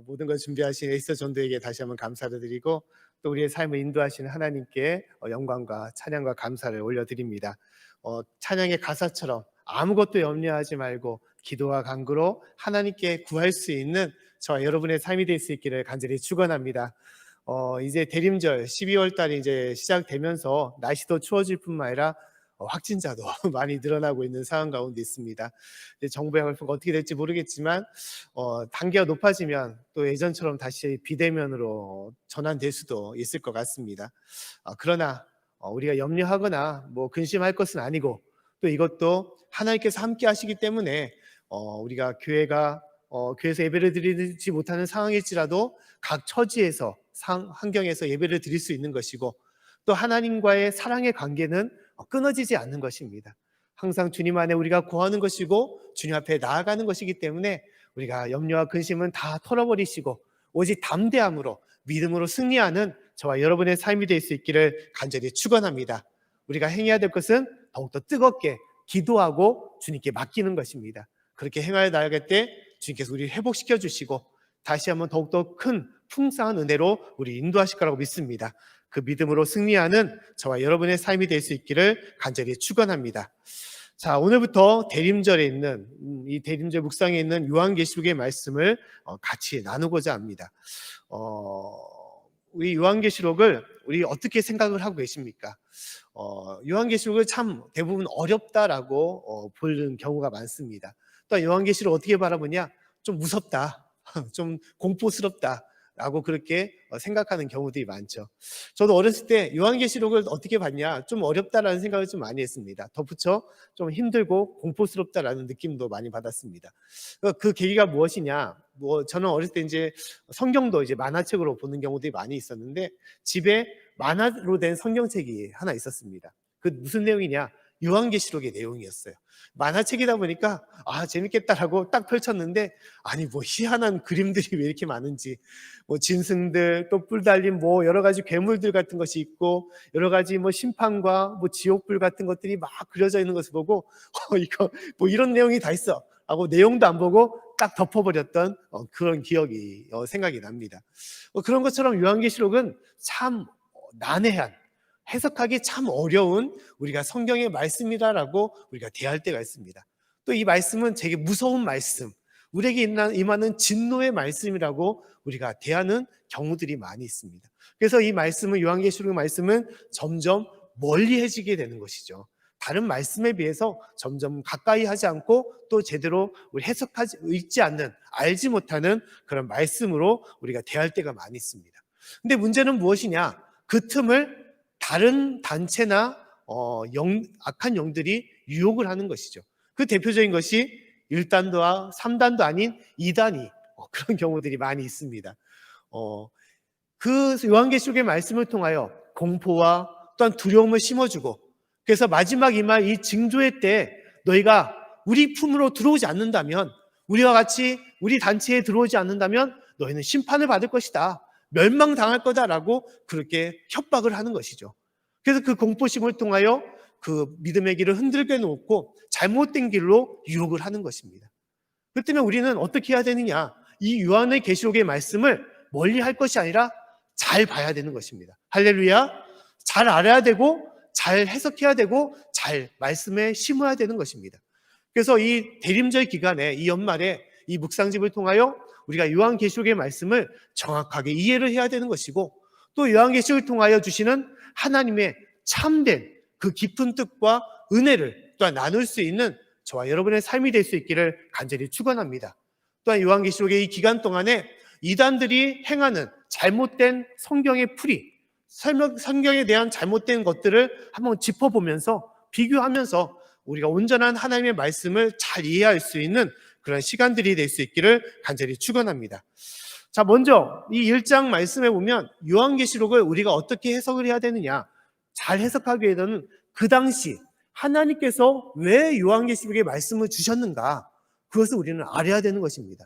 모든 걸 준비하신 에스더 전도에게 다시 한번 감사를 드리고 또 우리의 삶을 인도하시는 하나님께 영광과 찬양과 감사를 올려드립니다. 찬양의 가사처럼 아무것도 염려하지 말고 기도와 간구로 하나님께 구할 수 있는 저와 여러분의 삶이 될 수 있기를 간절히 축원합니다. 이제 대림절 12월 달이 이제 시작되면서 날씨도 추워질 뿐만 아니라 확진자도 많이 늘어나고 있는 상황 가운데 있습니다. 정부의 발표가 어떻게 될지 모르겠지만 단계가 높아지면 또 예전처럼 다시 비대면으로 전환될 수도 있을 것 같습니다. 그러나 우리가 염려하거나 근심할 것은 아니고 또 이것도 하나님께서 함께 하시기 때문에 우리가 교회에서 예배를 드리지 못하는 상황일지라도 각 처지에서 환경에서 예배를 드릴 수 있는 것이고 또 하나님과의 사랑의 관계는 끊어지지 않는 것입니다. 항상 주님 안에 우리가 구하는 것이고 주님 앞에 나아가는 것이기 때문에 우리가 염려와 근심은 다 털어버리시고 오직 담대함으로 믿음으로 승리하는 저와 여러분의 삶이 될 수 있기를 간절히 축원합니다. 우리가 행해야 될 것은 더욱더 뜨겁게 기도하고 주님께 맡기는 것입니다. 그렇게 행하여 나아갈 때 주님께서 우리를 회복시켜 주시고 다시 한번 더욱더 큰 풍성한 은혜로 우리 인도하실 거라고 믿습니다. 그 믿음으로 승리하는 저와 여러분의 삶이 될 수 있기를 간절히 축원합니다. 자, 오늘부터 대림절에 있는 이 대림절 묵상에 있는 요한계시록의 말씀을 같이 나누고자 합니다. 우리 요한계시록을 우리 어떻게 생각을 하고 계십니까? 요한계시록을 참 대부분 어렵다라고 보는 경우가 많습니다. 또 요한계시록 어떻게 바라보냐? 좀 무섭다, 좀 공포스럽다 라고 그렇게 생각하는 경우들이 많죠. 저도 어렸을 때 요한계시록을 어떻게 봤냐, 좀 어렵다라는 생각을 좀 많이 했습니다. 덧붙여 좀 힘들고 공포스럽다라는 느낌도 많이 받았습니다. 그 계기가 무엇이냐? 저는 어렸을 때 이제 성경도 이제 만화책으로 보는 경우들이 많이 있었는데 집에 만화로 된 성경책이 하나 있었습니다. 그 무슨 내용이냐? 요한계시록의 내용이었어요. 만화책이다 보니까 재밌겠다라고 딱 펼쳤는데 아니 희한한 그림들이 왜 이렇게 많은지 짐승들 또 뿔 달린 여러 가지 괴물들 같은 것이 있고 여러 가지 심판과 지옥불 같은 것들이 막 그려져 있는 것을 보고 이거 이런 내용이 다 있어 하고 내용도 안 보고 딱 덮어버렸던 그런 기억이 생각이 납니다. 그런 것처럼 요한계시록은 참 난해한 해석하기 참 어려운 우리가 성경의 말씀이다라고 우리가 대할 때가 있습니다. 또 이 말씀은 되게 무서운 말씀, 우리에게 임하는 진노의 말씀이라고 우리가 대하는 경우들이 많이 있습니다. 그래서 이 말씀은 요한계시록의 말씀은 점점 멀리해지게 되는 것이죠. 다른 말씀에 비해서 점점 가까이 하지 않고 또 제대로 우리 해석하지 읽지 않는 알지 못하는 그런 말씀으로 우리가 대할 때가 많이 있습니다. 근데 문제는 무엇이냐? 그 틈을 다른 단체나 악한 영들이 유혹을 하는 것이죠. 그 대표적인 것이 1단도와 3단도 아닌 2단이 그런 경우들이 많이 있습니다. 그 요한계시록의 말씀을 통하여 공포와 또한 두려움을 심어주고 그래서 마지막 이말 이 징조의 때 너희가 우리 품으로 들어오지 않는다면 우리와 같이 우리 단체에 들어오지 않는다면 너희는 심판을 받을 것이다. 멸망당할 거다라고 그렇게 협박을 하는 것이죠. 그래서 그 공포심을 통하여 그 믿음의 길을 흔들게 놓고 잘못된 길로 유혹을 하는 것입니다. 그렇기 때문에 우리는 어떻게 해야 되느냐? 이 요한의 계시록의 말씀을 멀리 할 것이 아니라 잘 봐야 되는 것입니다. 할렐루야! 잘 알아야 되고 잘 해석해야 되고 잘 말씀에 심어야 되는 것입니다. 그래서 이 대림절 기간에 이 연말에 이 묵상집을 통하여 우리가 요한계시록의 말씀을 정확하게 이해를 해야 되는 것이고 또 요한계시록을 통하여 주시는 하나님의 참된 그 깊은 뜻과 은혜를 또한 나눌 수 있는 저와 여러분의 삶이 될 수 있기를 간절히 축원합니다. 또한 요한계시록의 이 기간 동안에 이단들이 행하는 잘못된 성경의 풀이, 성경에 대한 잘못된 것들을 한번 짚어보면서 비교하면서 우리가 온전한 하나님의 말씀을 잘 이해할 수 있는 그런 시간들이 될 수 있기를 간절히 축원합니다. 자, 먼저 이 1장 말씀에 보면 요한계시록을 우리가 어떻게 해석을 해야 되느냐? 잘 해석하기 위해서는 그 당시 하나님께서 왜 요한계시록의 말씀을 주셨는가? 그것을 우리는 알아야 되는 것입니다.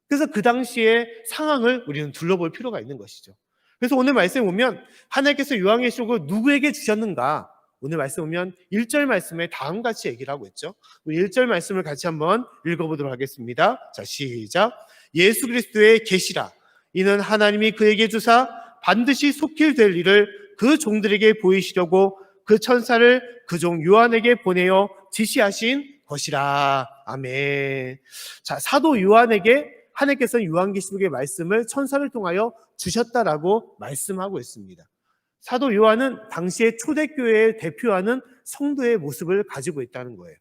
그래서 그 당시의 상황을 우리는 둘러볼 필요가 있는 것이죠. 그래서 오늘 말씀에 보면 하나님께서 요한계시록을 누구에게 주셨는가? 오늘 말씀 보면 1절 말씀에 다음과 같이 얘기를 하고 있죠. 우리 1절 말씀을 같이 한번 읽어보도록 하겠습니다. 자, 시작. 예수 그리스도의 계시라 이는 하나님이 그에게 주사 반드시 속히 될 일을 그 종들에게 보이시려고 그 천사를 그 종 요한에게 보내어 지시하신 것이라. 아멘. 자, 사도 요한에게 하나님께서 요한계시록의 말씀을 천사를 통하여 주셨다라고 말씀하고 있습니다. 사도 요한은 당시의 초대교회를 대표하는 성도의 모습을 가지고 있다는 거예요.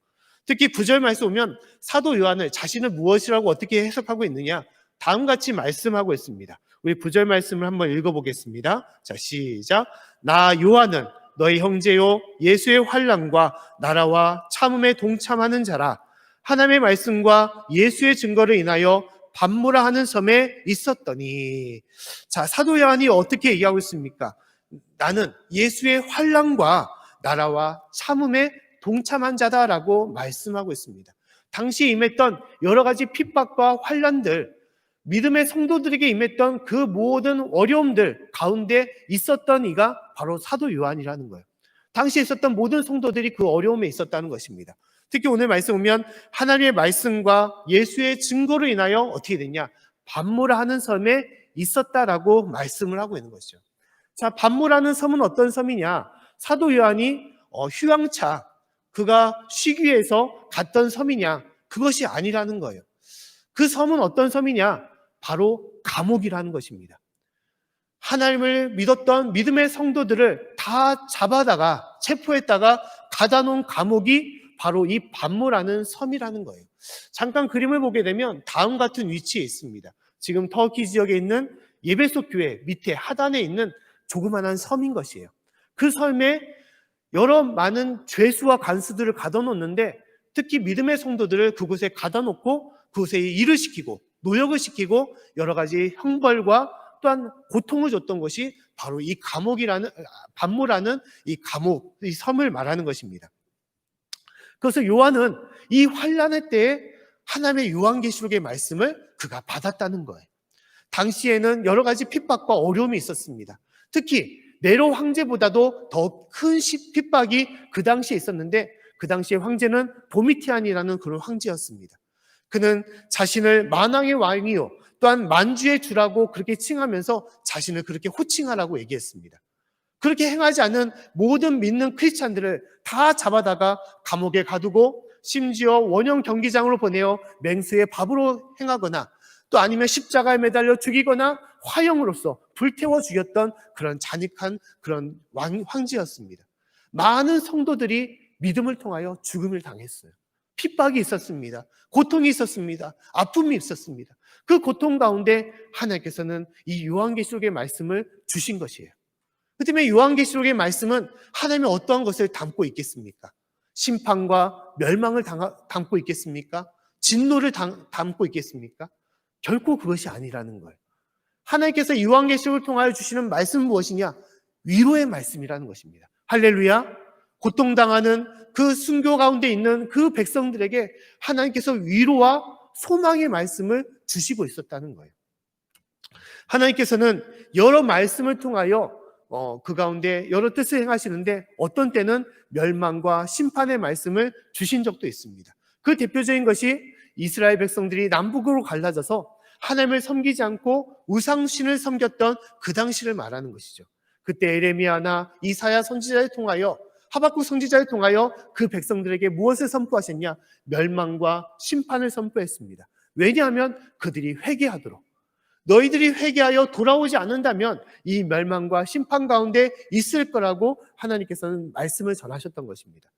특히 9절 말씀 보면 사도 요한을 자신을 무엇이라고 어떻게 해석하고 있느냐, 다음같이 말씀하고 있습니다. 우리 9절 말씀을 한번 읽어보겠습니다. 자, 시작. 나 요한은 너희 형제요 예수의 환난과 나라와 참음에 동참하는 자라. 하나님의 말씀과 예수의 증거를 인하여 반모라 하는 섬에 있었더니. 자, 사도 요한이 어떻게 얘기하고 있습니까? 나는 예수의 환난과 나라와 참음에 동참한 자다라고 말씀하고 있습니다. 당시에 임했던 여러 가지 핍박과 환난들, 믿음의 성도들에게 임했던 그 모든 어려움들 가운데 있었던 이가 바로 사도 요한이라는 거예요. 당시에 있었던 모든 성도들이 그 어려움에 있었다는 것입니다. 특히 오늘 말씀 보면 하나님의 말씀과 예수의 증거로 인하여 어떻게 됐냐? 반모라 하는 섬에 있었다라고 말씀을 하고 있는 것이죠. 자, 반모라는 섬은 어떤 섬이냐? 사도 요한이 휴양차, 그가 쉬기 위해서 갔던 섬이냐? 그것이 아니라는 거예요. 그 섬은 어떤 섬이냐? 바로 감옥이라는 것입니다. 하나님을 믿었던 믿음의 성도들을 다 잡아다가 체포했다가 가다 놓은 감옥이 바로 이 반모라는 섬이라는 거예요. 잠깐 그림을 보게 되면 다음 같은 위치에 있습니다. 지금 터키 지역에 있는 예배소 교회 밑에 하단에 있는 조그만한 섬인 것이에요. 그 섬에 여러 많은 죄수와 간수들을 가둬놓는데 특히 믿음의 성도들을 그곳에 가둬놓고 그곳에 일을 시키고 노역을 시키고 여러 가지 형벌과 또한 고통을 줬던 것이 바로 이 감옥이라는, 반모라는 이 감옥, 이 섬을 말하는 것입니다. 그래서 요한은 이 환난의 때에 하나님의 요한계시록의 말씀을 그가 받았다는 거예요. 당시에는 여러 가지 핍박과 어려움이 있었습니다. 특히 네로 황제보다도 더 큰 핍박이 그 당시에 있었는데 그 당시에 황제는 도미티안이라는 그런 황제였습니다. 그는 자신을 만왕의 왕이요 또한 만주의 주라고 그렇게 칭하면서 자신을 그렇게 호칭하라고 얘기했습니다. 그렇게 행하지 않는 모든 믿는 크리스찬들을 다 잡아다가 감옥에 가두고 심지어 원형 경기장으로 보내어 맹수의 밥으로 행하거나 또 아니면 십자가에 매달려 죽이거나 화형으로서 불태워 죽였던 그런 잔인한 그런 황제였습니다. 많은 성도들이 믿음을 통하여 죽음을 당했어요. 핍박이 있었습니다. 고통이 있었습니다. 아픔이 있었습니다. 그 고통 가운데 하나님께서는 이 요한계시록의 말씀을 주신 것이에요. 그 때문에 요한계시록의 말씀은 하나님의 어떠한 것을 담고 있겠습니까? 심판과 멸망을 담고 있겠습니까? 진노를 담고 있겠습니까? 결코 그것이 아니라는 거예요. 하나님께서 요한계시록을 통하여 주시는 말씀은 무엇이냐? 위로의 말씀이라는 것입니다. 할렐루야. 고통당하는 그 순교 가운데 있는 그 백성들에게 하나님께서 위로와 소망의 말씀을 주시고 있었다는 거예요. 하나님께서는 여러 말씀을 통하여 그 가운데 여러 뜻을 행하시는데 어떤 때는 멸망과 심판의 말씀을 주신 적도 있습니다. 그 대표적인 것이 이스라엘 백성들이 남북으로 갈라져서 하나님을 섬기지 않고 우상신을 섬겼던 그 당시를 말하는 것이죠. 그때 에레미야나 이사야 선지자를 통하여 하박국 선지자를 통하여 그 백성들에게 무엇을 선포하셨냐? 멸망과 심판을 선포했습니다. 왜냐하면 그들이 회개하도록. 너희들이 회개하여 돌아오지 않는다면 이 멸망과 심판 가운데 있을 거라고 하나님께서는 말씀을 전하셨던 것입니다.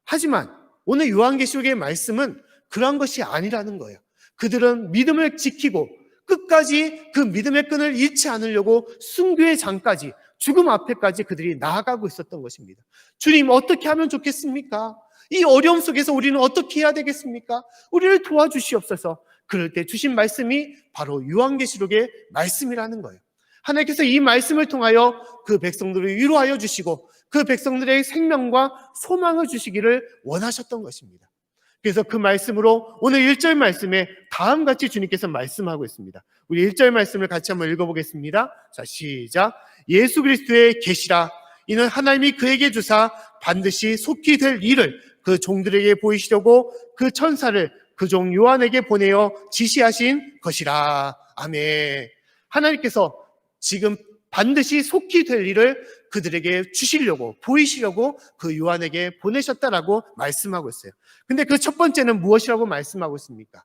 하지만 오늘 요한계시록의 말씀은 그러한 것이 아니라는 거예요. 그들은 믿음을 지키고 끝까지 그 믿음의 끈을 잃지 않으려고 순교의 장까지 죽음 앞에까지 그들이 나아가고 있었던 것입니다. 주님, 어떻게 하면 좋겠습니까? 이 어려움 속에서 우리는 어떻게 해야 되겠습니까? 우리를 도와주시옵소서. 그럴 때 주신 말씀이 바로 요한계시록의 말씀이라는 거예요. 하나님께서 이 말씀을 통하여 그 백성들을 위로하여 주시고 그 백성들의 생명과 소망을 주시기를 원하셨던 것입니다. 그래서 그 말씀으로 오늘 1절 말씀에 다음같이 주님께서 말씀하고 있습니다. 우리 1절 말씀을 같이 한번 읽어보겠습니다. 자, 시작. 예수 그리스도의 계시라. 이는 하나님이 그에게 주사 반드시 속히 될 일을 그 종들에게 보이시려고 그 천사를 그 종 요한에게 보내어 지시하신 것이라. 아멘. 하나님께서 지금 반드시 속히 될 일을 그들에게 주시려고, 보이시려고 그 요한에게 보내셨다라고 말씀하고 있어요. 근데 그 첫 번째는 무엇이라고 말씀하고 있습니까?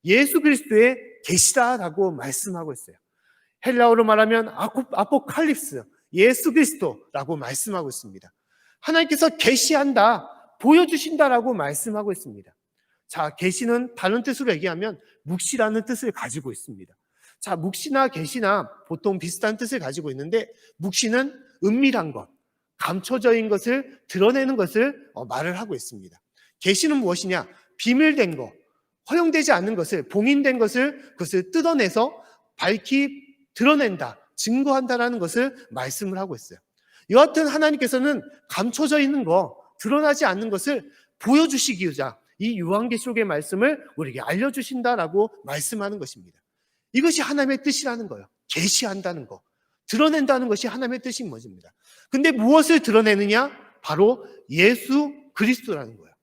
예수 그리스도의 계시다라고 말씀하고 있어요. 헬라어로 말하면 아포칼립스, 예수 그리스도라고 말씀하고 있습니다. 하나님께서 계시한다, 보여주신다라고 말씀하고 있습니다. 자, 계시는 다른 뜻으로 얘기하면 묵시라는 뜻을 가지고 있습니다. 자, 묵시나 계시나 보통 비슷한 뜻을 가지고 있는데, 묵시는 은밀한 것, 감춰져 있는 것을 드러내는 것을 말을 하고 있습니다. 계시는 무엇이냐? 비밀된 것, 허용되지 않는 것을, 봉인된 것을, 그것을 뜯어내서 밝히 드러낸다, 증거한다라는 것을 말씀을 하고 있어요. 여하튼 하나님께서는 감춰져 있는 것, 드러나지 않는 것을 보여주시기 위해서 이 요한계시록의 말씀을 우리에게 알려주신다라고 말씀하는 것입니다. 이것이 하나님의 뜻이라는 거예요. 계시한다는 거, 드러낸다는 것이 하나님의 뜻인 것입니다. 근데 무엇을 드러내느냐? 바로 예수 그리스도라는 거예요.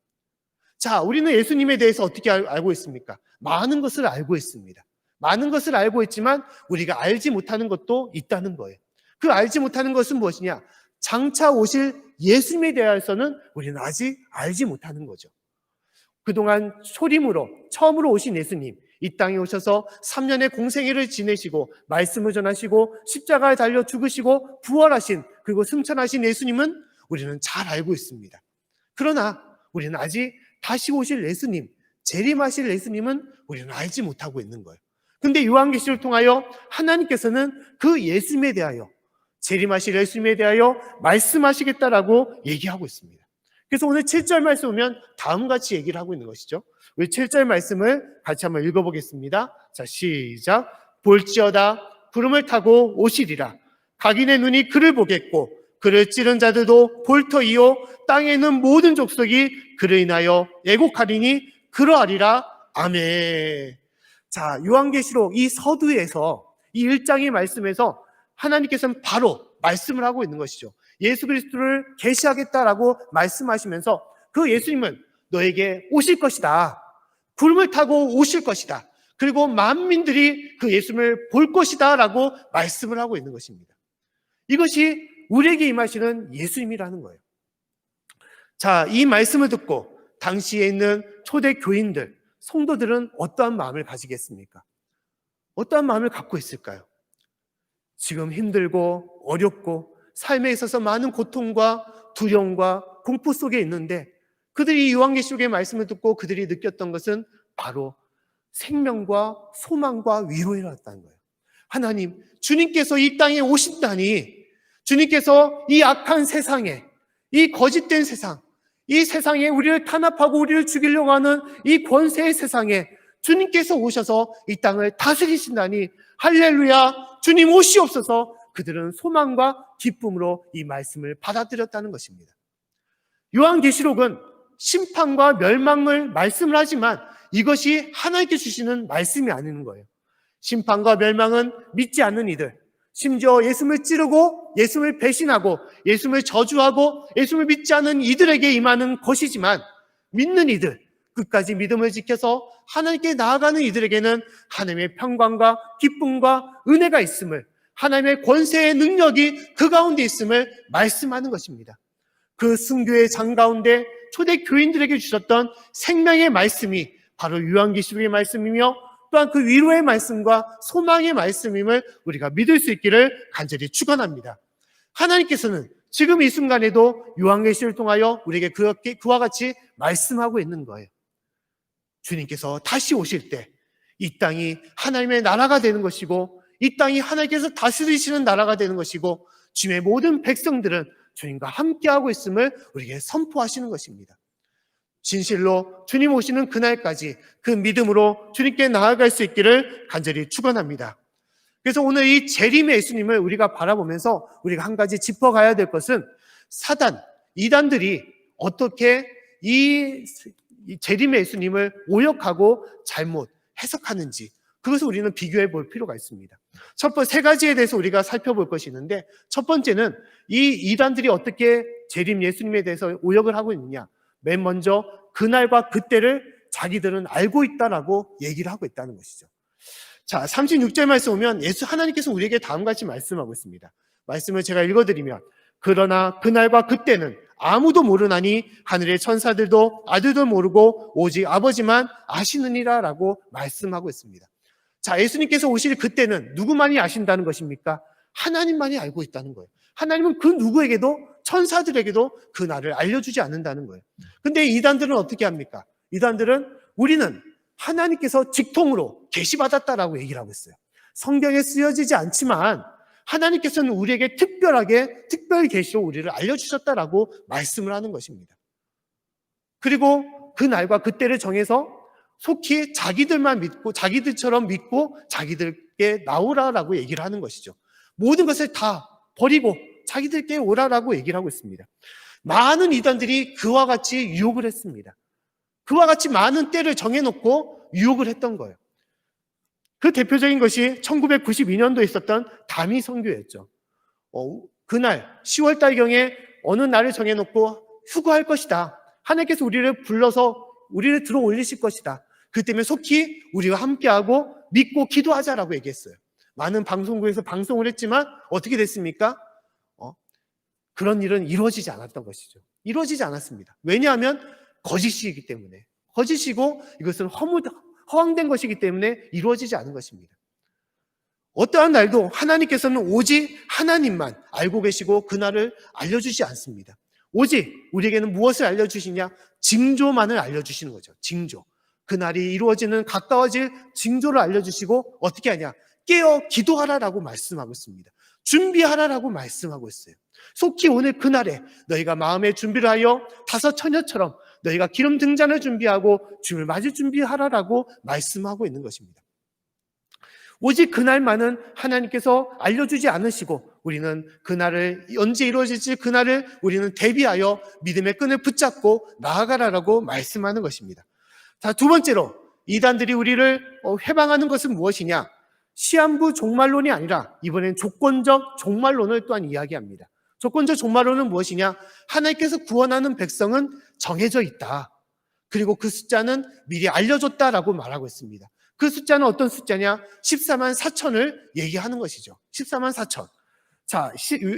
자, 우리는 예수님에 대해서 어떻게 알고 있습니까? 많은 것을 알고 있습니다. 많은 것을 알고 있지만 우리가 알지 못하는 것도 있다는 거예요. 그 알지 못하는 것은 무엇이냐? 장차 오실 예수님에 대해서는 우리는 아직 알지 못하는 거죠. 그동안 초림으로 처음으로 오신 예수님, 이 땅에 오셔서 3년의 공생애를 지내시고 말씀을 전하시고 십자가에 달려 죽으시고 부활하신, 그리고 승천하신 예수님은 우리는 잘 알고 있습니다. 그러나 우리는 아직 다시 오실 예수님, 재림하실 예수님은 우리는 알지 못하고 있는 거예요. 근데 요한계시를 통하여 하나님께서는 그 예수님에 대하여, 재림하실 예수님에 대하여 말씀하시겠다라고 얘기하고 있습니다. 그래서 오늘 7절 말씀 보면 다음같이 얘기를 하고 있는 것이죠. 우리 7절 말씀을 같이 한번 읽어보겠습니다. 자, 시작. 볼지어다 구름을 타고 오시리라. 각인의 눈이 그를 보겠고 그를 찌른 자들도 볼 터이요 땅에 있는 모든 족속이 그를 인하여 애곡하리니 그러하리라. 아멘. 자, 요한계시록 이 서두에서, 이 1장의 말씀에서 하나님께서는 바로 말씀을 하고 있는 것이죠. 예수 그리스도를 계시하겠다라고 말씀하시면서 그 예수님은 너에게 오실 것이다. 구름을 타고 오실 것이다. 그리고 만민들이 그 예수님을 볼 것이다 라고 말씀을 하고 있는 것입니다. 이것이 우리에게 임하시는 예수님이라는 거예요. 자, 이 말씀을 듣고 당시에 있는 초대 교인들, 성도들은 어떠한 마음을 가지겠습니까? 어떠한 마음을 갖고 있을까요? 지금 힘들고 어렵고 삶에 있어서 많은 고통과 두려움과 공포 속에 있는데, 그들이 요한계시록의 말씀을 듣고 그들이 느꼈던 것은 바로 생명과 소망과 위로였다는 거예요. 하나님, 주님께서 이 땅에 오신다니, 주님께서 이 악한 세상에, 이 거짓된 세상, 이 세상에 우리를 탄압하고 우리를 죽이려고 하는 이 권세의 세상에 주님께서 오셔서 이 땅을 다스리신다니, 할렐루야, 주님 오시옵소서. 그들은 소망과 기쁨으로 이 말씀을 받아들였다는 것입니다. 요한계시록은 심판과 멸망을 말씀을 하지만 이것이 하나님께 주시는 말씀이 아닌 거예요. 심판과 멸망은 믿지 않는 이들, 심지어 예수님을 찌르고 예수님을 배신하고 예수님을 저주하고 예수님을 믿지 않는 이들에게 임하는 것이지만, 믿는 이들, 끝까지 믿음을 지켜서 하나님께 나아가는 이들에게는 하나님의 평강과 기쁨과 은혜가 있음을, 하나님의 권세의 능력이 그 가운데 있음을 말씀하는 것입니다. 그 순교의 장 가운데 초대 교인들에게 주셨던 생명의 말씀이 바로 요한계시록의 말씀이며, 또한 그 위로의 말씀과 소망의 말씀임을 우리가 믿을 수 있기를 간절히 축원합니다. 하나님께서는 지금 이 순간에도 요한계시를 통하여 우리에게 그와 같이 말씀하고 있는 거예요. 주님께서 다시 오실 때 이 땅이 하나님의 나라가 되는 것이고, 이 땅이 하나님께서 다스리시는 나라가 되는 것이고, 주님의 모든 백성들은 주님과 함께하고 있음을 우리에게 선포하시는 것입니다. 진실로 주님 오시는 그날까지 그 믿음으로 주님께 나아갈 수 있기를 간절히 축원합니다. 그래서 오늘 이 재림의 예수님을 우리가 바라보면서 우리가 한 가지 짚어가야 될 것은, 사단, 이단들이 어떻게 이 재림의 예수님을 오역하고 잘못 해석하는지, 그것을 우리는 비교해 볼 필요가 있습니다. 첫 번째, 세 가지에 대해서 우리가 살펴볼 것이 있는데, 첫 번째는 이 이단들이 어떻게 재림 예수님에 대해서 오역을 하고 있느냐. 맨 먼저 그날과 그때를 자기들은 알고 있다라고 얘기를 하고 있다는 것이죠. 자, 36절 말씀 오면 하나님께서 우리에게 다음과 같이 말씀하고 있습니다. 말씀을 제가 읽어드리면, 그러나 그날과 그때는 아무도 모르나니 하늘의 천사들도 아들도 모르고 오직 아버지만 아시느니라 라고 말씀하고 있습니다. 자, 예수님께서 오실 그때는 누구만이 아신다는 것입니까? 하나님만이 알고 있다는 거예요. 하나님은 그 누구에게도, 천사들에게도 그 날을 알려주지 않는다는 거예요. 근데 이단들은 어떻게 합니까? 이단들은 우리는 하나님께서 직통으로 계시받았다라고 얘기를 하고 있어요. 성경에 쓰여지지 않지만 하나님께서는 우리에게 특별 계시로 우리를 알려주셨다라고 말씀을 하는 것입니다. 그리고 그 날과 그때를 정해서 속히 자기들만 믿고, 자기들처럼 믿고 자기들께 나오라라고 얘기를 하는 것이죠. 모든 것을 다 버리고 자기들께 오라라고 얘기를 하고 있습니다. 많은 이단들이 그와 같이 유혹을 했습니다. 그와 같이 많은 때를 정해놓고 유혹을 했던 거예요. 그 대표적인 것이 1992년도에 있었던 다미 선교였죠. 그날 10월 달경에 어느 날을 정해놓고 휴거할 것이다. 하나님께서 우리를 불러서 우리를 들어 올리실 것이다. 그 때문에 속히 우리와 함께하고 믿고 기도하자라고 얘기했어요. 많은 방송국에서 방송을 했지만 어떻게 됐습니까? 그런 일은 이루어지지 않았던 것이죠. 이루어지지 않았습니다. 왜냐하면 거짓이기 때문에, 거짓이고 이것은 허황된 것이기 때문에 이루어지지 않은 것입니다. 어떠한 날도 하나님께서는 오직 하나님만 알고 계시고 그 날을 알려주지 않습니다. 오직 우리에게는 무엇을 알려주시냐? 징조만을 알려주시는 거죠. 징조. 그 날이 이루어지는 가까워질 징조를 알려주시고 어떻게 하냐? 깨어 기도하라라고 말씀하고 있습니다. 준비하라라고 말씀하고 있어요. 속히 오늘 그날에 너희가 마음의 준비를 하여 다섯 처녀처럼 너희가 기름 등잔을 준비하고 주님을 맞을 준비하라라고 말씀하고 있는 것입니다. 오직 그날만은 하나님께서 알려주지 않으시고 우리는 그날을 언제 이루어질지 그날을 우리는 대비하여 믿음의 끈을 붙잡고 나아가라라고 말씀하는 것입니다. 자, 두 번째로 이단들이 우리를 회방하는 것은 무엇이냐? 시한부 종말론이 아니라 이번엔 조건적 종말론을 또한 이야기합니다. 조건적 종말론은 무엇이냐? 하나님께서 구원하는 백성은 정해져 있다. 그리고 그 숫자는 미리 알려줬다라고 말하고 있습니다. 그 숫자는 어떤 숫자냐? 14만 4천을 얘기하는 것이죠. 14만 4천. 자,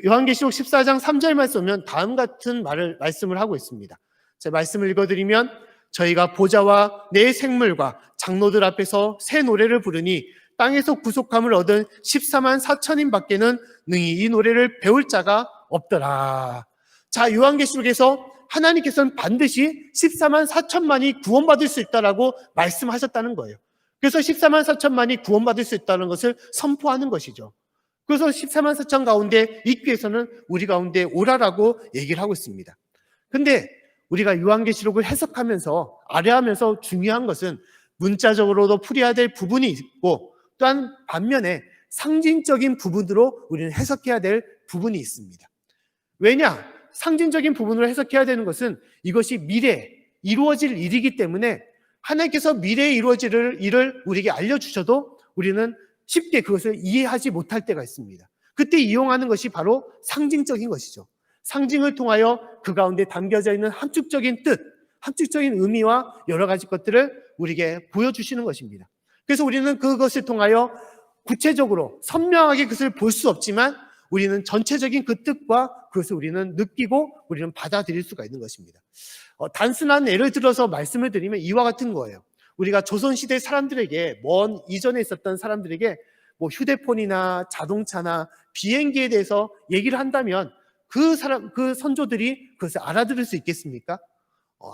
요한계시록 14장 3절 말씀 보면 다음 같은 말씀을 하고 있습니다. 자, 말씀을 읽어드리면 저희가 보좌와 내 생물과 장로들 앞에서 새 노래를 부르니 땅에서 구속함을 얻은 14만 4천인 밖에는 능히 이 노래를 배울 자가 없더라. 자, 요한계시록에서 하나님께서는 반드시 14만 4천만이 구원받을 수 있다라고 말씀하셨다는 거예요. 그래서 14만 4천만이 구원받을 수 있다는 것을 선포하는 것이죠. 그래서 14만 4천 가운데 있기 위해서는 우리 가운데 오라라고 얘기를 하고 있습니다. 근데 우리가 요한계시록을 해석하면서 아뢰하면서 중요한 것은 문자적으로도 풀이해야 될 부분이 있고 또한 반면에 상징적인 부분으로 우리는 해석해야 될 부분이 있습니다. 왜냐? 상징적인 부분으로 해석해야 되는 것은 이것이 미래에 이루어질 일이기 때문에 하나님께서 미래에 이루어질 일을 우리에게 알려주셔도 우리는 쉽게 그것을 이해하지 못할 때가 있습니다. 그때 이용하는 것이 바로 상징적인 것이죠. 상징을 통하여 그 가운데 담겨져 있는 함축적인 뜻, 함축적인 의미와 여러 가지 것들을 우리에게 보여주시는 것입니다. 그래서 우리는 그것을 통하여 구체적으로 선명하게 그것을 볼 수 없지만 우리는 전체적인 그 뜻과 그것을 우리는 느끼고 우리는 받아들일 수가 있는 것입니다. 단순한 예를 들어서 말씀을 드리면 이와 같은 거예요. 우리가 조선시대 사람들에게 먼 이전에 있었던 사람들에게 뭐 휴대폰이나 자동차나 비행기에 대해서 얘기를 한다면 그 선조들이 그것을 알아들을 수 있겠습니까?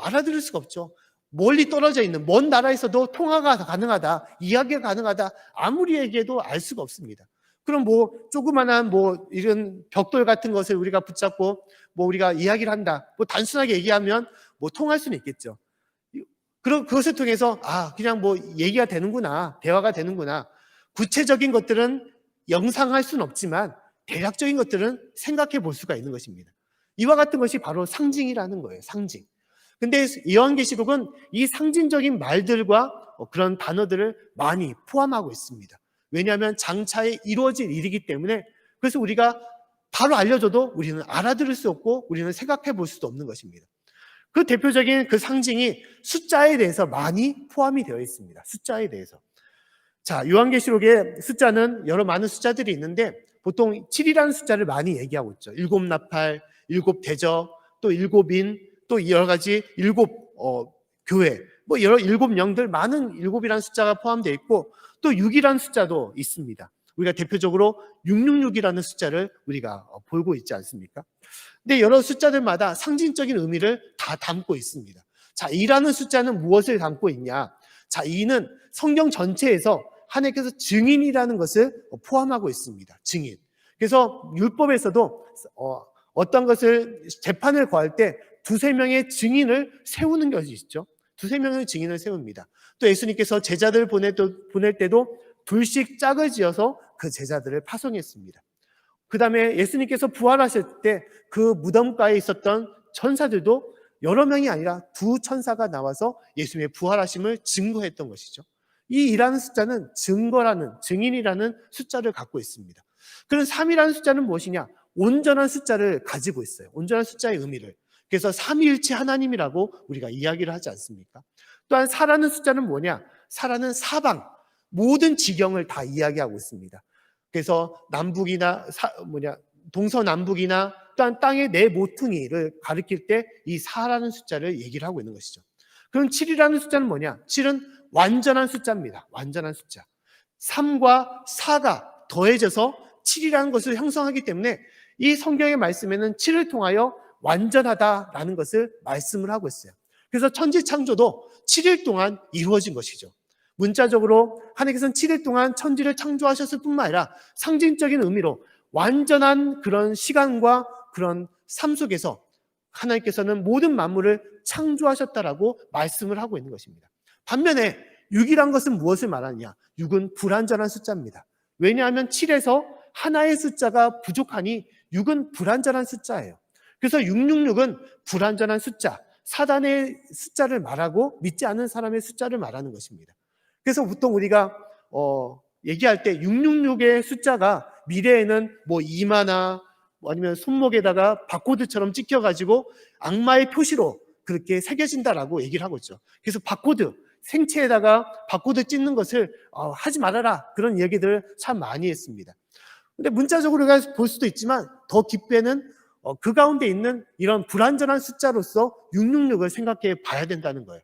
알아들을 수가 없죠. 멀리 떨어져 있는 먼 나라에서도 통화가 가능하다, 이야기가 가능하다 아무리 얘기해도 알 수가 없습니다. 그럼 뭐 조그만한 뭐 이런 벽돌 같은 것을 우리가 붙잡고 뭐 우리가 이야기를 한다. 뭐 단순하게 얘기하면 뭐 통할 수는 있겠죠. 그럼 그것을 통해서 그냥 뭐 얘기가 되는구나, 대화가 되는구나. 구체적인 것들은 영상할 수는 없지만 대략적인 것들은 생각해 볼 수가 있는 것입니다. 이와 같은 것이 바로 상징이라는 거예요. 상징. 근데 요한계시록은 이 상징적인 말들과 그런 단어들을 많이 포함하고 있습니다. 왜냐하면 장차에 이루어질 일이기 때문에 그래서 우리가 바로 알려줘도 우리는 알아들을 수 없고 우리는 생각해 볼 수도 없는 것입니다. 그 대표적인 그 상징이 숫자에 대해서 많이 포함이 되어 있습니다. 숫자에 대해서. 자, 요한계시록의 숫자는 여러 많은 숫자들이 있는데 보통 7이라는 숫자를 많이 얘기하고 있죠. 일곱 나팔, 일곱 대저, 또 일곱인, 또 여러 가지 일곱 교회, 뭐 여러 일곱 영들, 많은 일곱이라는 숫자가 포함되어 있고 또 6이라는 숫자도 있습니다. 우리가 대표적으로 666이라는 숫자를 우리가 보고 있지 않습니까? 근데 여러 숫자들마다 상징적인 의미를 다 담고 있습니다. 자, 2라는 숫자는 무엇을 담고 있냐? 자, 2는 성경 전체에서 하나님께서 증인이라는 것을 포함하고 있습니다. 증인. 그래서 율법에서도 어떤 것을 재판을 거할 때 두세 명의 증인을 세우는 것이 있죠. 두세 명의 증인을 세웁니다. 또 예수님께서 제자들을 보낼 때도 둘씩 짝을 지어서 그 제자들을 파송했습니다. 그 다음에 예수님께서 부활하실 때 그 무덤가에 있었던 천사들도 여러 명이 아니라 두 천사가 나와서 예수님의 부활하심을 증거했던 것이죠. 이 2라는 숫자는 증거라는, 증인이라는 숫자를 갖고 있습니다. 그럼 3이라는 숫자는 무엇이냐? 온전한 숫자를 가지고 있어요. 온전한 숫자의 의미를. 그래서 삼위일체 하나님이라고 우리가 이야기를 하지 않습니까? 또한 4라는 숫자는 뭐냐? 4라는 사방, 모든 지경을 다 이야기하고 있습니다. 그래서 남북이나 동서남북이나 또한 땅의 네 모퉁이를 가리킬 때 이 4라는 숫자를 얘기를 하고 있는 것이죠. 그럼 7이라는 숫자는 뭐냐? 7은 완전한 숫자입니다. 완전한 숫자. 3과 4가 더해져서 7이라는 것을 형성하기 때문에 이 성경의 말씀에는 7을 통하여 완전하다라는 것을 말씀을 하고 있어요. 그래서 천지창조도 7일 동안 이루어진 것이죠. 문자적으로 하나님께서는 7일 동안 천지를 창조하셨을 뿐만 아니라 상징적인 의미로 완전한 그런 시간과 그런 삶 속에서 하나님께서는 모든 만물을 창조하셨다라고 말씀을 하고 있는 것입니다. 반면에 6이란 것은 무엇을 말하느냐? 6은 불완전한 숫자입니다. 왜냐하면 7에서 하나의 숫자가 부족하니 6은 불완전한 숫자예요. 그래서 666은 불완전한 숫자, 사단의 숫자를 말하고 믿지 않는 사람의 숫자를 말하는 것입니다. 그래서 보통 우리가 얘기할 때 666의 숫자가 미래에는 뭐 이마나 아니면 손목에다가 바코드처럼 찍혀가지고 악마의 표시로 그렇게 새겨진다라고 얘기를 하고 있죠. 그래서 바코드, 생체에다가 바코드 찍는 것을 하지 말아라, 그런 얘기들을 참 많이 했습니다. 근데 문자적으로 볼 수도 있지만 더 깊게는 그 가운데 있는 이런 불완전한 숫자로서 666을 생각해 봐야 된다는 거예요.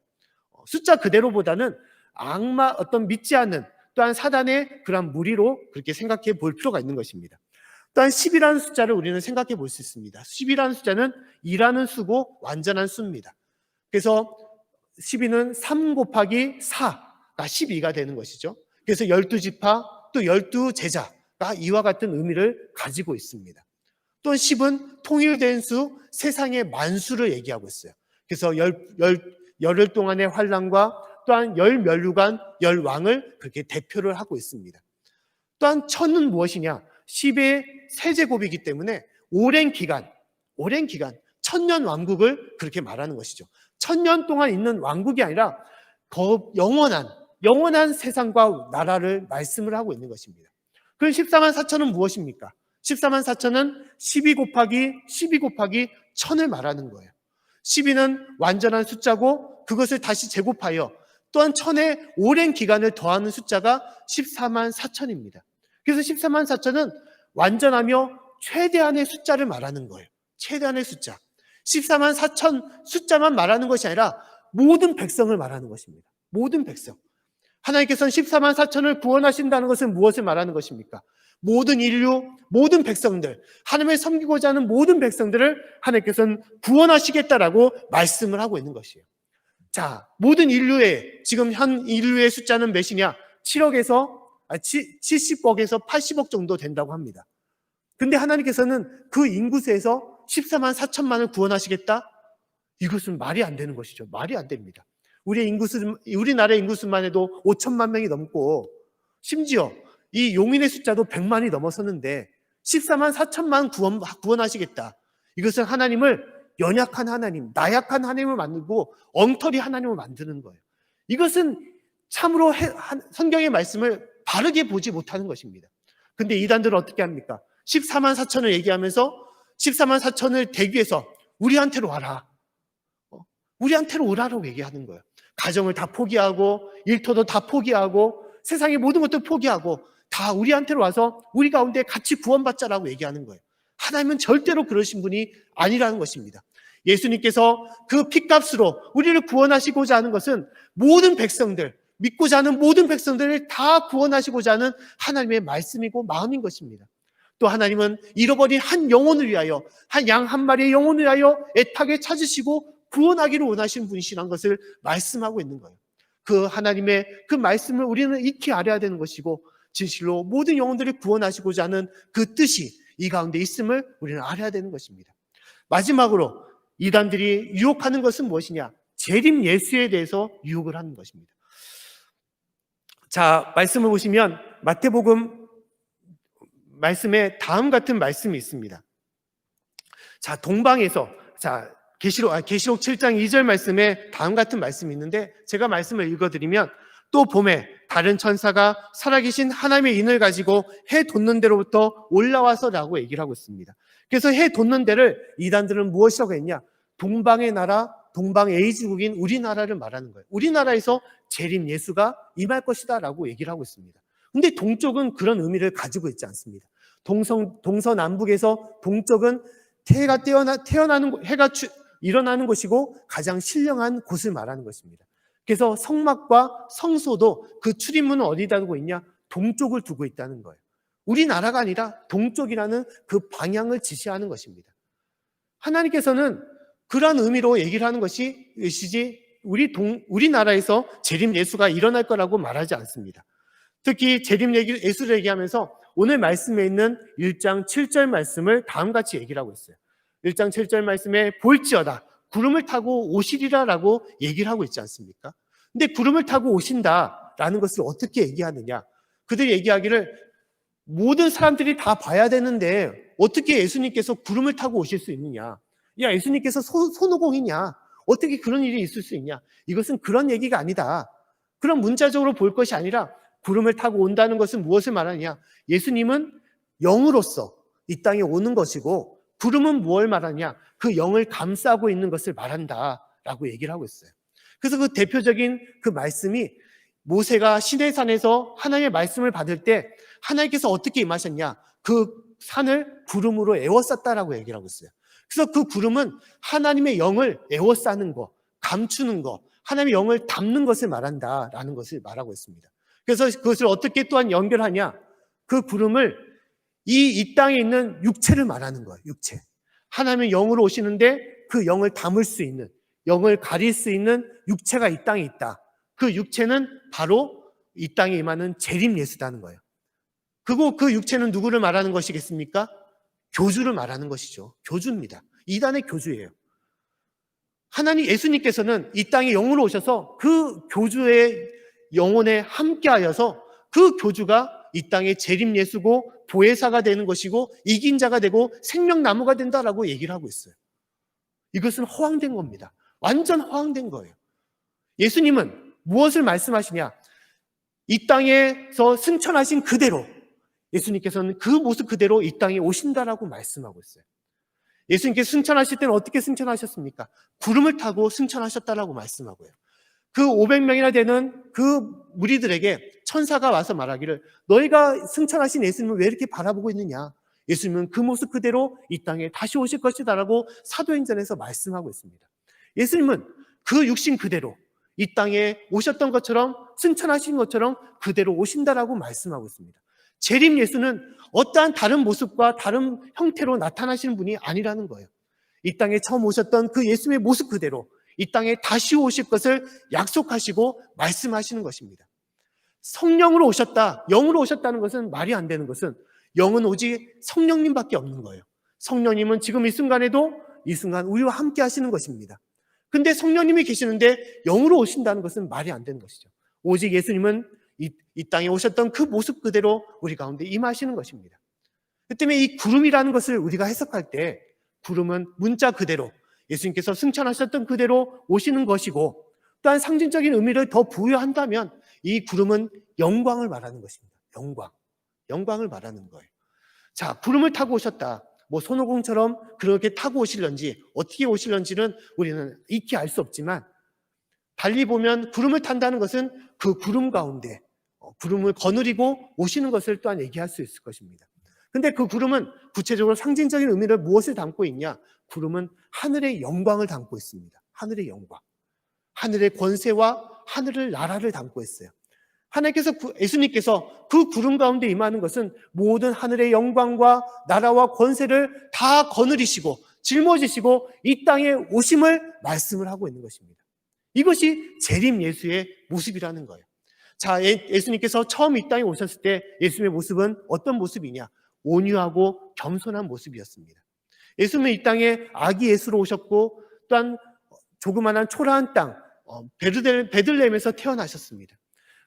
숫자 그대로보다는 악마, 어떤 믿지 않는 또한 사단의 그런 무리로 그렇게 생각해 볼 필요가 있는 것입니다. 또한 10이라는 숫자를 우리는 생각해 볼 수 있습니다. 10이라는 숫자는 2라는 수고 완전한 수입니다. 그래서 12는 3 곱하기 4가 12가 되는 것이죠. 그래서 12지파 또 12제자가 이와 같은 의미를 가지고 있습니다. 또 10은 통일된 수, 세상의 만수를 얘기하고 있어요. 그래서 열흘 동안의 환란과 또한 열 멸류관, 열 왕을 그렇게 대표를 하고 있습니다. 또한 1000은 무엇이냐? 10의 세제곱이기 때문에 오랜 기간, 1000년 왕국을 그렇게 말하는 것이죠. 1000년 동안 있는 왕국이 아니라 영원한 세상과 나라를 말씀을 하고 있는 것입니다. 그럼 14만 4천은 무엇입니까? 14만 4천은 12 곱하기 1000을 말하는 거예요. 12는 완전한 숫자고 그것을 다시 제곱하여 또한 1000의 오랜 기간을 더하는 숫자가 14만 4천입니다. 그래서 14만 4천은 완전하며 최대한의 숫자를 말하는 거예요. 최대한의 숫자. 14만 4천 숫자만 말하는 것이 아니라 모든 백성을 말하는 것입니다. 모든 백성. 하나님께서는 14만 4천을 구원하신다는 것은 무엇을 말하는 것입니까? 모든 인류, 모든 백성들, 하나님을 섬기고자 하는 모든 백성들을 하나님께서는 구원하시겠다라고 말씀을 하고 있는 것이에요. 자, 모든 인류의, 지금 현 인류의 숫자는 몇이냐? 70억에서 80억 정도 된다고 합니다. 근데 하나님께서는 그 인구수에서 14만 4천만을 구원하시겠다? 이것은 말이 안 되는 것이죠. 말이 안 됩니다. 우리나라 인구수만 해도 5천만 명이 넘고, 심지어 이 용인의 숫자도 100만이 넘어섰는데 14만 4천만 구원하시겠다. 이것은 하나님을 연약한 하나님, 나약한 하나님을 만들고 엉터리 하나님을 만드는 거예요. 이것은 참으로 성경의 말씀을 바르게 보지 못하는 것입니다. 근데 이단들은 어떻게 합니까? 14만 4천을 얘기하면서 14만 4천을 대기 위해서 우리한테로 와라. 우리한테로 오라라고 얘기하는 거예요. 가정을 다 포기하고 일터도 다 포기하고 세상의 모든 것들 포기하고 다 우리한테로 와서 우리 가운데 같이 구원받자라고 얘기하는 거예요. 하나님은 절대로 그러신 분이 아니라는 것입니다. 예수님께서 그 핏값으로 우리를 구원하시고자 하는 것은 모든 백성들, 믿고자 하는 모든 백성들을 다 구원하시고자 하는 하나님의 말씀이고 마음인 것입니다. 또 하나님은 잃어버린 한 영혼을 위하여, 한 양 한 마리의 영혼을 위하여 애타게 찾으시고 구원하기를 원하시는 분이시라는 것을 말씀하고 있는 거예요. 그 하나님의 그 말씀을 우리는 익히 알아야 되는 것이고, 진실로 모든 영혼들을 구원하시고자 하는 그 뜻이 이 가운데 있음을 우리는 알아야 되는 것입니다. 마지막으로 이단들이 유혹하는 것은 무엇이냐? 재림 예수에 대해서 유혹을 하는 것입니다. 자, 말씀을 보시면 마태복음 말씀에 다음 같은 말씀이 있습니다. 자, 동방에서, 자, 계시록 7장 2절 말씀에 다음 같은 말씀이 있는데, 제가 말씀을 읽어드리면, 또 봄에 다른 천사가 살아계신 하나님의 인을 가지고 해 돋는 데로부터 올라와서라고 얘기를 하고 있습니다. 그래서 해 돋는 데를 이단들은 무엇이라고 했냐? 동방의 나라, 동방 A지국인 우리나라를 말하는 거예요. 우리나라에서 재림 예수가 임할 것이다 라고 얘기를 하고 있습니다. 근데 동쪽은 그런 의미를 가지고 있지 않습니다. 동서남북에서 동쪽은 해가 일어나는 곳이고 가장 신령한 곳을 말하는 것입니다. 그래서 성막과 성소도 그 출입문은 어디다 두고 있냐? 동쪽을 두고 있다는 거예요. 우리나라가 아니라 동쪽이라는 그 방향을 지시하는 것입니다. 하나님께서는 그러한 의미로 얘기를 하는 것이지 우리나라에서 재림 예수가 일어날 거라고 말하지 않습니다. 특히 재림 예수를 얘기하면서 오늘 말씀에 있는 1장 7절 말씀을 다음같이 얘기를 하고 있어요. 1장 7절 말씀에 볼지어다 구름을 타고 오시리라 라고 얘기를 하고 있지 않습니까? 근데 구름을 타고 오신다라는 것을 어떻게 얘기하느냐? 그들이 얘기하기를 모든 사람들이 다 봐야 되는데 어떻게 예수님께서 구름을 타고 오실 수 있느냐? 야, 예수님께서 손오공이냐? 어떻게 그런 일이 있을 수 있냐? 이것은 그런 얘기가 아니다. 그런 문자적으로 볼 것이 아니라 구름을 타고 온다는 것은 무엇을 말하느냐? 예수님은 영으로서 이 땅에 오는 것이고, 구름은 무엇을 말하냐? 그 영을 감싸고 있는 것을 말한다라고 얘기를 하고 있어요. 그래서 그 대표적인 그 말씀이 모세가 시내산에서 하나님의 말씀을 받을 때 하나님께서 어떻게 임하셨냐? 그 산을 구름으로 에워쌌다라고 얘기를 하고 있어요. 그래서 그 구름은 하나님의 영을 에워싸는 거, 감추는 거, 하나님의 영을 담는 것을 말한다라는 것을 말하고 있습니다. 그래서 그것을 어떻게 또한 연결하냐? 그 구름을 이 땅에 있는 육체를 말하는 거예요. 육체. 하나님의 영으로 오시는데 그 영을 담을 수 있는, 영을 가릴 수 있는 육체가 이 땅에 있다. 그 육체는 바로 이 땅에 임하는 재림 예수다는 거예요. 그리고 그 육체는 누구를 말하는 것이겠습니까? 교주를 말하는 것이죠. 교주입니다. 이단의 교주예요. 하나님 예수님께서는 이 땅에 영으로 오셔서 그 교주의 영혼에 함께하여서 그 교주가 이 땅에 재림 예수고 보혜사가 되는 것이고 이긴 자가 되고 생명나무가 된다라고 얘기를 하고 있어요. 이것은 허황된 겁니다. 완전 허황된 거예요. 예수님은 무엇을 말씀하시냐? 이 땅에서 승천하신 그대로 예수님께서는 그 모습 그대로 이 땅에 오신다라고 말씀하고 있어요. 예수님께서 승천하실 때는 어떻게 승천하셨습니까? 구름을 타고 승천하셨다라고 말씀하고요. 그 500명이나 되는 그 무리들에게 천사가 와서 말하기를 너희가 승천하신 예수님을 왜 이렇게 바라보고 있느냐? 예수님은 그 모습 그대로 이 땅에 다시 오실 것이다라고 사도행전에서 말씀하고 있습니다. 예수님은 그 육신 그대로 이 땅에 오셨던 것처럼 승천하신 것처럼 그대로 오신다라고 말씀하고 있습니다. 재림 예수는 어떠한 다른 모습과 다른 형태로 나타나시는 분이 아니라는 거예요. 이 땅에 처음 오셨던 그 예수님의 모습 그대로 이 땅에 다시 오실 것을 약속하시고 말씀하시는 것입니다. 성령으로 오셨다, 영으로 오셨다는 것은 말이 안 되는 것은 영은 오직 성령님밖에 없는 거예요. 성령님은 지금 이 순간에도 이 순간 우리와 함께 하시는 것입니다. 근데 성령님이 계시는데 영으로 오신다는 것은 말이 안 되는 것이죠. 오직 예수님은 이 땅에 오셨던 그 모습 그대로 우리 가운데 임하시는 것입니다. 그 때문에 이 구름이라는 것을 우리가 해석할 때 구름은 문자 그대로 예수님께서 승천하셨던 그대로 오시는 것이고 또한 상징적인 의미를 더 부여한다면 이 구름은 영광을 말하는 것입니다. 영광을 말하는 거예요. 자, 구름을 타고 오셨다. 뭐 손오공처럼 그렇게 타고 오실런지 어떻게 오실런지는 우리는 익히 알 수 없지만 달리 보면 구름을 탄다는 것은 그 구름 가운데 구름을 거느리고 오시는 것을 또한 얘기할 수 있을 것입니다. 근데 그 구름은 구체적으로 상징적인 의미를 무엇을 담고 있냐? 구름은 하늘의 영광을 담고 있습니다. 하늘의 영광. 하늘의 권세와 하늘의 나라를 담고 있어요. 하나님께서 예수님께서 그 구름 가운데 임하는 것은 모든 하늘의 영광과 나라와 권세를 다 거느리시고 짊어지시고 이 땅에 오심을 말씀을 하고 있는 것입니다. 이것이 재림 예수의 모습이라는 거예요. 자, 예수님께서 처음 이 땅에 오셨을 때 예수님의 모습은 어떤 모습이냐? 온유하고 겸손한 모습이었습니다. 예수님은 이 땅에 아기 예수로 오셨고 또한 조그만한 초라한 땅 베들레헴에서 태어나셨습니다.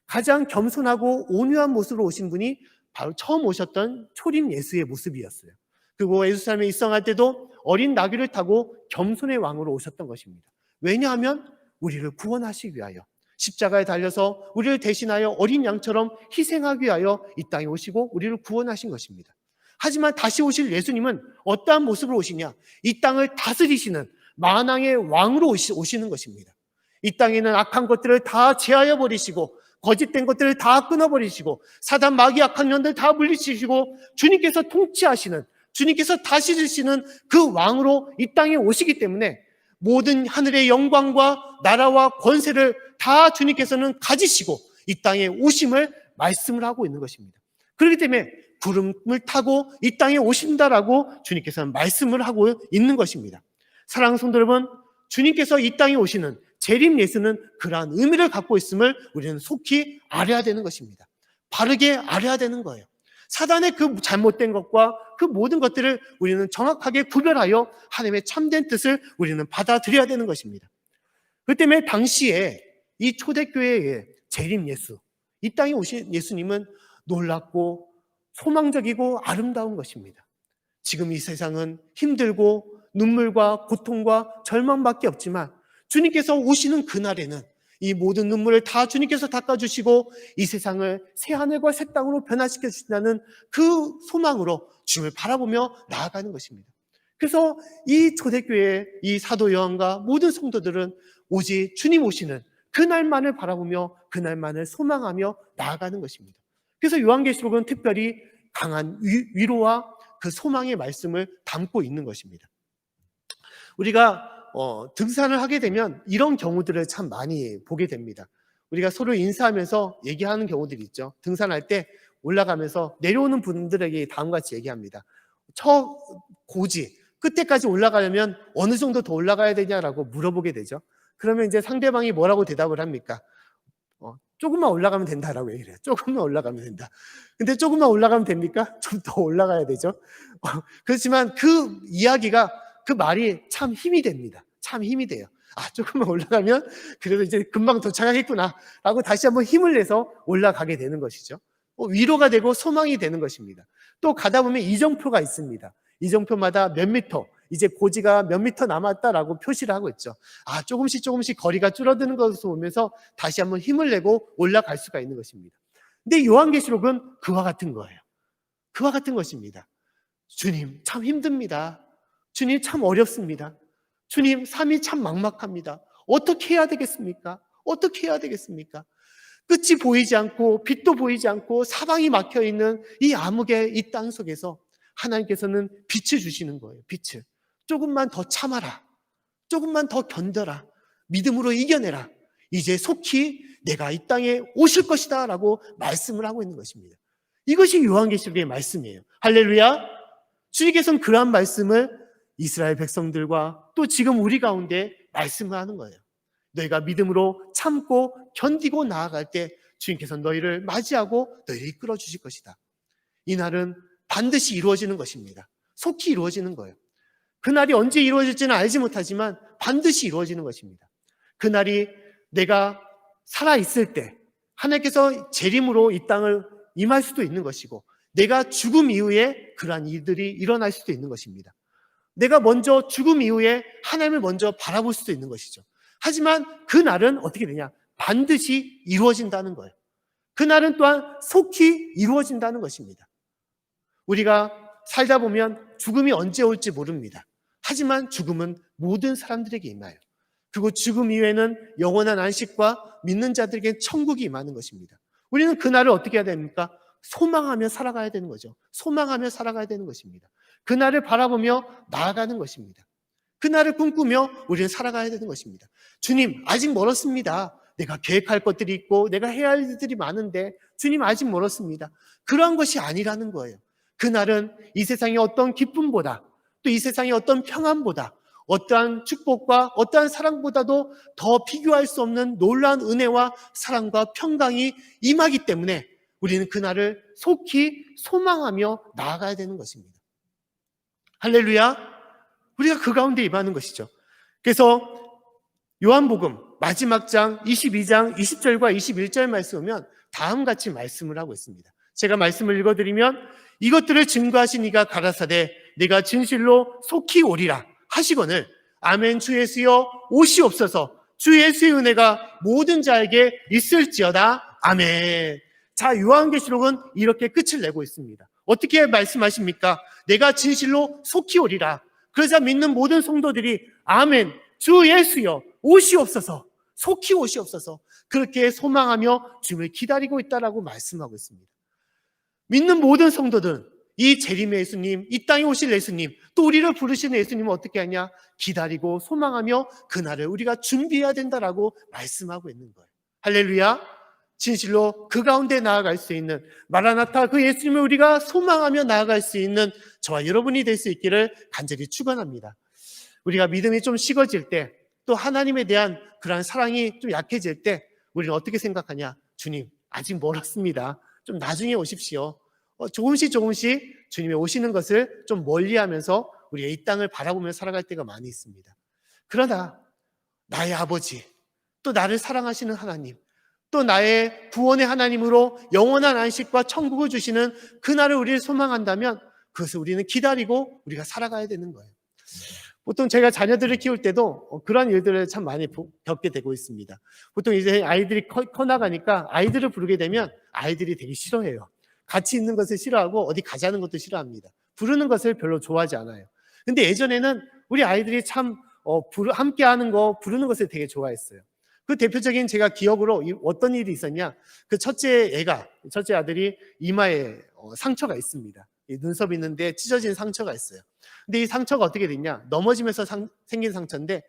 가장 겸손하고 온유한 모습으로 오신 분이 바로 처음 오셨던 초림 예수의 모습이었어요. 그리고 예루살렘에 입성할 때도 어린 나귀를 타고 겸손의 왕으로 오셨던 것입니다. 왜냐하면 우리를 구원하시기 위하여 십자가에 달려서 우리를 대신하여 어린 양처럼 희생하기 위하여 이 땅에 오시고 우리를 구원하신 것입니다. 하지만 다시 오실 예수님은 어떠한 모습으로 오시냐? 이 땅을 다스리시는 만왕의 왕으로 오시는 것입니다. 이 땅에 있는 악한 것들을 다 제하여 버리시고 거짓된 것들을 다 끊어버리시고 사단 마귀 악한 년들 다 물리치시고 주님께서 통치하시는, 주님께서 다스리시는 그 왕으로 이 땅에 오시기 때문에 모든 하늘의 영광과 나라와 권세를 다 주님께서는 가지시고 이 땅에 오심을 말씀을 하고 있는 것입니다. 그렇기 때문에 구름을 타고 이 땅에 오신다라고 주님께서는 말씀을 하고 있는 것입니다. 사랑하는 성도 여러분, 주님께서 이 땅에 오시는 재림 예수는 그러한 의미를 갖고 있음을 우리는 속히 알아야 되는 것입니다. 바르게 알아야 되는 거예요. 사단의 그 잘못된 것과 그 모든 것들을 우리는 정확하게 구별하여 하나님의 참된 뜻을 우리는 받아들여야 되는 것입니다. 그 때문에 당시에 이 초대교회의 재림 예수, 이 땅에 오신 예수님은 놀랍고 소망적이고 아름다운 것입니다. 지금 이 세상은 힘들고 눈물과 고통과 절망밖에 없지만 주님께서 오시는 그날에는 이 모든 눈물을 다 주님께서 닦아주시고 이 세상을 새하늘과 새 땅으로 변화시켜 주신다는 그 소망으로 주님을 바라보며 나아가는 것입니다. 그래서 이 초대교회의 이 사도 요한과 모든 성도들은 오직 주님 오시는 그날만을 바라보며 그날만을 소망하며 나아가는 것입니다. 그래서 요한계시록은 특별히 강한 위로와 그 소망의 말씀을 담고 있는 것입니다. 우리가 등산을 하게 되면 이런 경우들을 참 많이 보게 됩니다. 우리가 서로 인사하면서 얘기하는 경우들이 있죠. 등산할 때 올라가면서 내려오는 분들에게 다음과 같이 얘기합니다. 저 고지 끝에까지 올라가려면 어느 정도 더 올라가야 되냐라고 물어보게 되죠. 그러면 이제 상대방이 뭐라고 대답을 합니까? 조금만 올라가면 된다라고 얘기를 해요. 조금만 올라가면 된다. 근데 조금만 올라가면 됩니까? 좀 더 올라가야 되죠. 그렇지만 그 이야기가 그 말이 참 힘이 됩니다. 참 힘이 돼요. 조금만 올라가면 그래도 이제 금방 도착하겠구나 라고 다시 한번 힘을 내서 올라가게 되는 것이죠. 위로가 되고 소망이 되는 것입니다. 또 가다 보면 이정표가 있습니다. 이정표마다 몇 미터, 이제 고지가 몇 미터 남았다라고 표시를 하고 있죠. 조금씩 거리가 줄어드는 것을 보면서 다시 한번 힘을 내고 올라갈 수가 있는 것입니다. 근데 요한계시록은 그와 같은 거예요. 그와 같은 것입니다. 주님 참 힘듭니다. 주님 참 어렵습니다. 주님 삶이 참 막막합니다. 어떻게 해야 되겠습니까? 어떻게 해야 되겠습니까? 끝이 보이지 않고 빛도 보이지 않고 사방이 막혀있는 이 암흑의 이 땅 속에서 하나님께서는 빛을 주시는 거예요. 빛을. 조금만 더 참아라. 조금만 더 견뎌라. 믿음으로 이겨내라. 이제 속히 내가 이 땅에 오실 것이다 라고 말씀을 하고 있는 것입니다. 이것이 요한계시록의 말씀이에요. 할렐루야. 주님께서는 그러한 말씀을 이스라엘 백성들과 또 지금 우리 가운데 말씀을 하는 거예요. 너희가 믿음으로 참고 견디고 나아갈 때 주님께서는 너희를 맞이하고 너희를 이끌어 주실 것이다. 이 날은 반드시 이루어지는 것입니다. 속히 이루어지는 거예요. 그날이 언제 이루어질지는 알지 못하지만 반드시 이루어지는 것입니다. 그날이 내가 살아있을 때 하나님께서 재림으로 이 땅을 임할 수도 있는 것이고 내가 죽음 이후에 그러한 일들이 일어날 수도 있는 것입니다. 내가 먼저 죽음 이후에 하나님을 먼저 바라볼 수도 있는 것이죠. 하지만 그날은 어떻게 되냐? 반드시 이루어진다는 거예요. 그날은 또한 속히 이루어진다는 것입니다. 우리가 살다 보면 죽음이 언제 올지 모릅니다. 하지만 죽음은 모든 사람들에게 임해요. 그리고 죽음 이후에는 영원한 안식과 믿는 자들에게 천국이 임하는 것입니다. 우리는 그날을 어떻게 해야 됩니까? 소망하며 살아가야 되는 거죠. 소망하며 살아가야 되는 것입니다. 그날을 바라보며 나아가는 것입니다. 그날을 꿈꾸며 우리는 살아가야 되는 것입니다. 주님, 아직 멀었습니다. 내가 계획할 것들이 있고 내가 해야 할 일들이 많은데 주님, 아직 멀었습니다. 그러한 것이 아니라는 거예요. 그날은 이 세상의 어떤 기쁨보다, 또 이 세상의 어떤 평안보다, 어떠한 축복과 어떠한 사랑보다도 더 비교할 수 없는 놀라운 은혜와 사랑과 평강이 임하기 때문에 우리는 그날을 속히 소망하며 나아가야 되는 것입니다. 할렐루야! 우리가 그 가운데 임하는 것이죠. 그래서 요한복음 마지막 장 22장 20절과 21절 말씀 보면 다음같이 말씀을 하고 있습니다. 제가 말씀을 읽어드리면, 이것들을 증거하신 이가 가라사대 내가 진실로 속히 오리라 하시거늘, 아멘. 주 예수여 오시옵소서. 주 예수의 은혜가 모든 자에게 있을지어다. 아멘. 자, 요한계시록은 이렇게 끝을 내고 있습니다. 어떻게 말씀하십니까? 내가 진실로 속히 오리라. 그러자 믿는 모든 성도들이 아멘, 주 예수여 오시옵소서, 속히 오시옵소서, 그렇게 소망하며 주님을 기다리고 있다라고 말씀하고 있습니다. 믿는 모든 성도들은 이 재림의 예수님, 이 땅에 오실 예수님, 또 우리를 부르시는 예수님은 어떻게 하냐? 기다리고 소망하며 그날을 우리가 준비해야 된다라고 말씀하고 있는 거예요. 할렐루야! 진실로 그 가운데 나아갈 수 있는, 마라나타 그 예수님을 우리가 소망하며 나아갈 수 있는 저와 여러분이 될 수 있기를 간절히 축원합니다. 우리가 믿음이 좀 식어질 때, 또 하나님에 대한 그러한 사랑이 좀 약해질 때 우리는 어떻게 생각하냐? 주님, 아직 멀었습니다. 좀 나중에 오십시오. 조금씩 주님이 오시는 것을 좀 멀리하면서 우리가 이 땅을 바라보며 살아갈 때가 많이 있습니다. 그러나 나의 아버지, 또 나를 사랑하시는 하나님, 또 나의 구원의 하나님으로 영원한 안식과 천국을 주시는 그날을 우리를 소망한다면 그것을 우리는 기다리고 우리가 살아가야 되는 거예요. 보통 제가 자녀들을 키울 때도 그런 일들을 참 많이 겪게 되고 있습니다. 보통 이제 아이들이 커나가니까 아이들을 부르게 되면 아이들이 되게 싫어해요. 같이 있는 것을 싫어하고 어디 가자는 것도 싫어합니다. 부르는 것을 별로 좋아하지 않아요. 근데 예전에는 우리 아이들이 참 함께 하는 거, 부르는 것을 되게 좋아했어요. 그 대표적인 제가 기억으로 어떤 일이 있었냐, 그 첫째 아들이 이마에 상처가 있습니다. 눈썹이 있는데 찢어진 상처가 있어요. 근데 이 상처가 어떻게 됐냐, 넘어지면서 생긴 상처인데,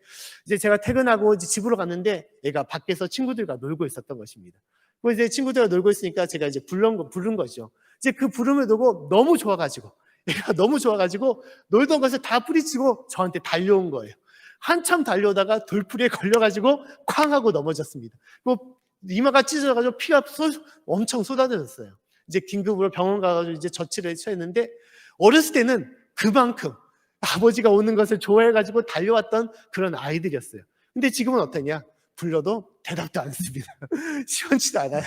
이제 제가 퇴근하고 이제 집으로 갔는데 얘가 밖에서 친구들과 놀고 있었던 것입니다. 그래서 이제 친구들과 놀고 있으니까 제가 이제 부른 거죠. 이제 그 부름을 두고 너무 좋아가지고, 얘가 너무 좋아가지고 놀던 것을 다 뿌리치고 저한테 달려온 거예요. 한참 달려오다가 돌풀이에 걸려가지고 쾅 하고 넘어졌습니다. 그리고 이마가 찢어져가지고 피가 엄청 쏟아졌어요. 이제 긴급으로 병원 가가지고 이제 조치를 취했는데, 어렸을 때는 그만큼 아버지가 오는 것을 좋아해가지고 달려왔던 그런 아이들이었어요. 근데 지금은 어떠냐? 불러도 대답도 안 씁니다. 시원치도 않아요.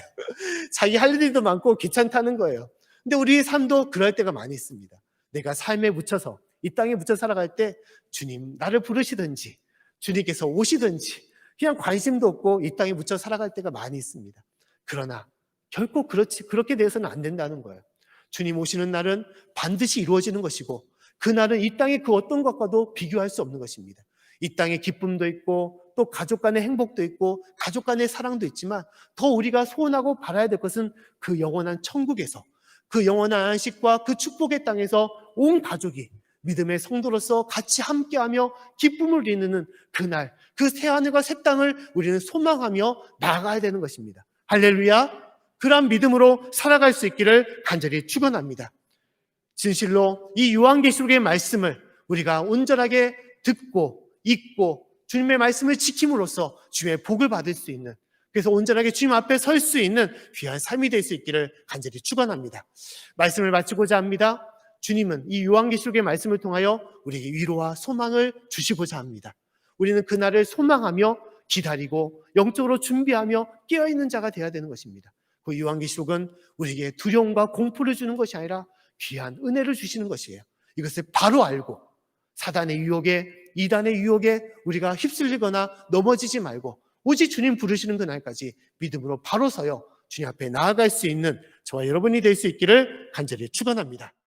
자기 할 일도 많고 귀찮다는 거예요. 근데 우리의 삶도 그럴 때가 많이 있습니다. 내가 삶에 묻혀서, 이 땅에 묻혀 살아갈 때 주님 나를 부르시든지 주님께서 오시든지 그냥 관심도 없고 이 땅에 묻혀 살아갈 때가 많이 있습니다. 그러나 결코 그렇게 돼서는 안 된다는 거예요. 주님 오시는 날은 반드시 이루어지는 것이고, 그 날은 이 땅의 그 어떤 것과도 비교할 수 없는 것입니다. 이 땅의 기쁨도 있고 또 가족 간의 행복도 있고 가족 간의 사랑도 있지만, 더 우리가 소원하고 바라야 될 것은 그 영원한 천국에서, 그 영원한 안식과 그 축복의 땅에서 온 가족이 믿음의 성도로서 같이 함께하며 기쁨을 이루는 그날, 그 새하늘과 새 땅을 우리는 소망하며 나아가야 되는 것입니다. 할렐루야! 그러한 믿음으로 살아갈 수 있기를 간절히 축원합니다. 진실로 이 요한계시록의 말씀을 우리가 온전하게 듣고 읽고 주님의 말씀을 지킴으로써 주님의 복을 받을 수 있는, 그래서 온전하게 주님 앞에 설 수 있는 귀한 삶이 될 수 있기를 간절히 축원합니다. 말씀을 마치고자 합니다. 주님은 이 요한계시록의 말씀을 통하여 우리에게 위로와 소망을 주시고자 합니다. 우리는 그날을 소망하며 기다리고 영적으로 준비하며 깨어있는 자가 되어야 되는 것입니다. 그 요한계시록은 우리에게 두려움과 공포를 주는 것이 아니라 귀한 은혜를 주시는 것이에요. 이것을 바로 알고 사단의 유혹에, 이단의 유혹에 우리가 휩쓸리거나 넘어지지 말고 오직 주님 부르시는 그날까지 믿음으로 바로 서요 주님 앞에 나아갈 수 있는 저와 여러분이 될 수 있기를 간절히 축원합니다.